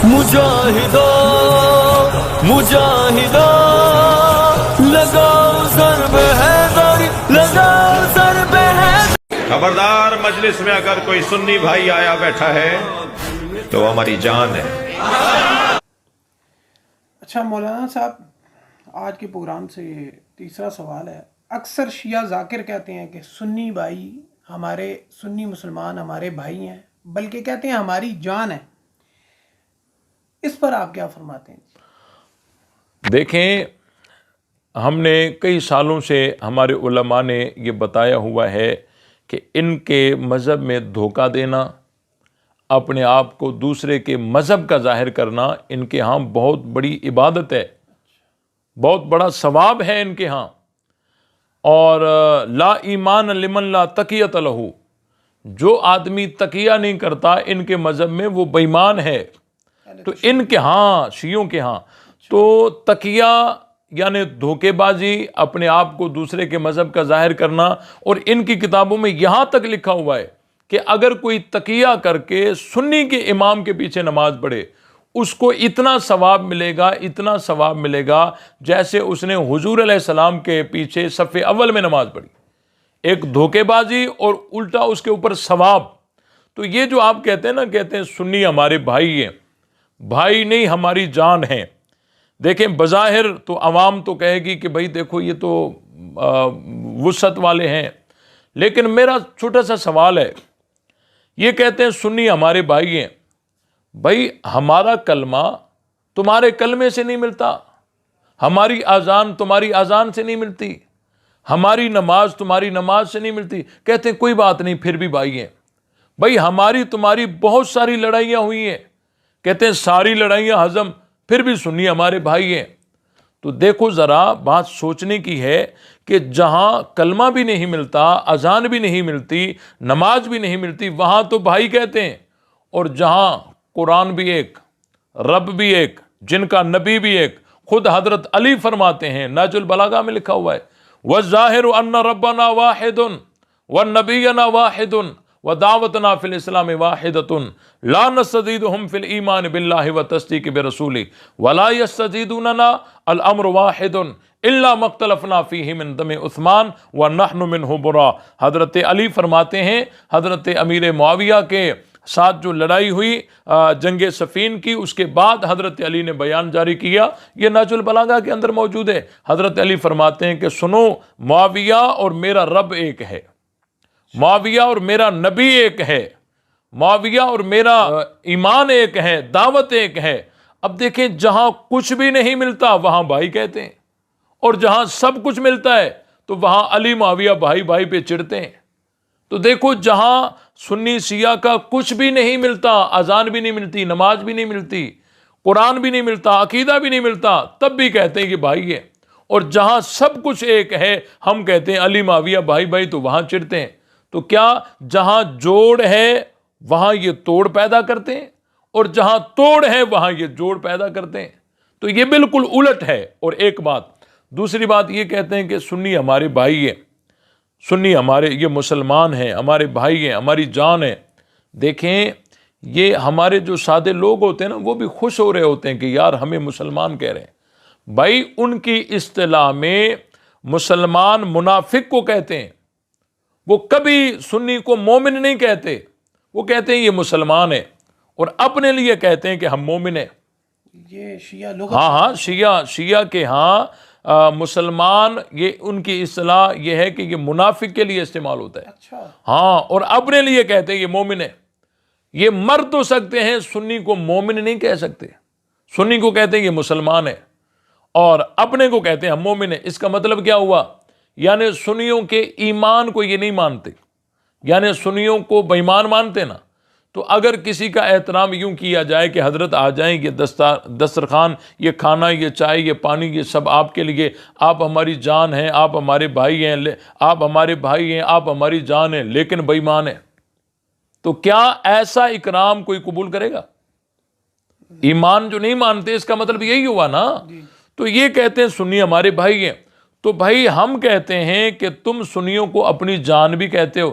مجاہدو مجاہدو لگاؤ ضرب حیدری، لگاؤ ضرب حیدری۔ خبردار، مجلس میں اگر کوئی سنی بھائی آیا بیٹھا ہے تو وہ ہماری جان ہے۔ اچھا مولانا صاحب، آج کے پروگرام سے تیسرا سوال ہے۔ اکثر شیعہ ذاکر کہتے ہیں کہ سنی بھائی ہمارے، سنی مسلمان ہمارے بھائی ہیں، بلکہ کہتے ہیں ہماری جان ہے۔ اس پر آپ کیا فرماتے ہیں؟ دیکھیں، ہم نے کئی سالوں سے ہمارے علماء نے یہ بتایا ہوا ہے کہ ان کے مذہب میں دھوکہ دینا، اپنے آپ کو دوسرے کے مذہب کا ظاہر کرنا ان کے ہاں بہت بڑی عبادت ہے، بہت بڑا ثواب ہے ان کے ہاں۔ اور لا ایمان لمن لا تقیۃ لہ، جو آدمی تقیہ نہیں کرتا ان کے مذہب میں وہ بے ایمان ہے۔ تو ان کے ہاں، شیعوں کے ہاں تو تقیہ یعنی دھوکے بازی، اپنے آپ کو دوسرے کے مذہب کا ظاہر کرنا، اور ان کی کتابوں میں یہاں تک لکھا ہوا ہے کہ اگر کوئی تقیہ کر کے سنی کے امام کے پیچھے نماز پڑھے اس کو اتنا ثواب ملے گا، اتنا ثواب ملے گا جیسے اس نے حضور علیہ السلام کے پیچھے صف اول میں نماز پڑھی۔ ایک دھوکے بازی اور الٹا اس کے اوپر ثواب۔ تو یہ جو آپ کہتے ہیں نا، کہتے ہیں سنی ہمارے بھائی ہیں، بھائی نہیں، ہماری جان ہے۔ دیکھیں، بظاہر تو عوام تو کہے گی کہ بھائی دیکھو یہ تو وسعت والے ہیں، لیکن میرا چھوٹا سا سوال ہے۔ یہ کہتے ہیں سنی ہمارے بھائی ہیں، بھائی ہمارا کلمہ تمہارے کلمے سے نہیں ملتا، ہماری اذان تمہاری اذان سے نہیں ملتی، ہماری نماز تمہاری نماز سے نہیں ملتی۔ کہتے ہیں کوئی بات نہیں، پھر بھی بھائی ہیں۔ بھائی ہماری تمہاری بہت ساری لڑائیاں ہوئی ہیں، کہتے ہیں ساری لڑائیاں ہضم، پھر بھی سنی ہمارے بھائی ہیں۔ تو دیکھو ذرا، بات سوچنے کی ہے کہ جہاں کلمہ بھی نہیں ملتا، اذان بھی نہیں ملتی، نماز بھی نہیں ملتی، وہاں تو بھائی کہتے ہیں، اور جہاں قرآن بھی ایک، رب بھی ایک، جن کا نبی بھی ایک، خود حضرت علی فرماتے ہیں، نہج البلاغہ میں لکھا ہوا ہے وَالظَّاهِرُ أَنَّ رَبَّنَا وَاحِدٌ وَالنَّبِيُّنَا وَاحِدٌ وَدَعْوَتُنَا فِي الْإِسْلَامِ وَاحِدَةٌ لَا نَسْتَزِيدُهُمْ فِي الْإِيمَانِ بِاللَّهِ وَتَصْدِيقِ بِرَسُولِهِ وَلَا يَسْتَزِيدُونَنَا الْأَمْرُ وَاحِدٌ إِلَّا مَا اخْتَلَفْنَا فِيهِ مِنْ دَمِ عثمان وَنَحْنُ مِنْهُ بُرَاءٌ۔ حضرت علی فرماتے ہیں، حضرت امیر معاویہ کے ساتھ جو لڑائی ہوئی جنگ صفین کی، اس کے بعد حضرت علی نے بیان جاری کیا، یہ نہج البلاغہ کے اندر موجود ہے۔ حضرت علی فرماتے ہیں کہ سنو، معاویہ اور میرا رب ایک ہے، معاویہ اور میرا نبی ایک ہے، معاویہ اور میرا ایمان ایک ہے، دعوت ایک ہے۔ اب دیکھیں، جہاں کچھ بھی نہیں ملتا وہاں بھائی کہتے ہیں، اور جہاں سب کچھ ملتا ہے تو وہاں علی معاویہ بھائی بھائی پہ چڑھتے ہیں۔ تو دیکھو، جہاں سنی شیعہ کا کچھ بھی نہیں ملتا، اذان بھی نہیں ملتی، نماز بھی نہیں ملتی، قرآن بھی نہیں ملتا، عقیدہ بھی نہیں ملتا، تب بھی کہتے ہیں کہ بھائی ہے، اور جہاں سب کچھ ایک ہے ہم کہتے ہیں علی معاویہ بھائی بھائی، تو وہاں چڑھتے ہیں۔ تو کیا جہاں جوڑ ہے وہاں یہ توڑ پیدا کرتے ہیں، اور جہاں توڑ ہے وہاں یہ جوڑ پیدا کرتے ہیں؟ تو یہ بالکل الٹ ہے۔ اور ایک بات، دوسری بات یہ کہتے ہیں کہ سنی ہمارے بھائی ہیں، سنی ہمارے، یہ مسلمان ہیں، ہمارے بھائی ہیں، ہماری جان ہے۔ دیکھیں، یہ ہمارے جو سادے لوگ ہوتے ہیں نا، وہ بھی خوش ہو رہے ہوتے ہیں کہ یار ہمیں مسلمان کہہ رہے ہیں۔ بھائی ان کی اصطلاح میں مسلمان منافق کو کہتے ہیں، وہ کبھی سنی کو مومن نہیں کہتے، وہ کہتے ہیں یہ مسلمان ہے، اور اپنے لیے کہتے ہیں کہ ہم مومن ہیں۔ یہ شیعہ لوگ، ہاں، شیعہ کے ہاں مسلمان، یہ ان کی اصطلاح یہ ہے کہ یہ منافق کے لیے استعمال ہوتا ہے۔ اچھا، ہاں، اور اپنے لیے کہتے ہیں یہ مومن ہے۔ یہ مر تو سکتے ہیں، سنی کو مومن نہیں کہہ سکتے، سنی کو کہتے ہیں یہ مسلمان ہے، اور اپنے کو کہتے ہیں ہم مومن ہیں۔ اس کا مطلب کیا ہوا؟ یعنی سنیوں کے ایمان کو یہ نہیں مانتے، یعنی سنیوں کو بے ایمان مانتے نا۔ تو اگر کسی کا احترام یوں کیا جائے کہ حضرت آ جائیں، یہ دسترخوان، یہ کھانا، یہ چائے، یہ پانی، یہ سب آپ کے لیے، آپ ہماری جان ہیں، آپ ہمارے بھائی ہیں، آپ ہمارے بھائی ہیں، آپ ہماری جان ہیں، لیکن بے ایمان ہیں، تو کیا ایسا اکرام کوئی قبول کرے گا؟ ایمان جو نہیں مانتے، اس کا مطلب یہی ہوا نا۔ تو یہ کہتے ہیں سنی ہمارے بھائی ہیں۔ تو بھائی ہم کہتے ہیں کہ تم سنیوں کو اپنی جان بھی کہتے ہو،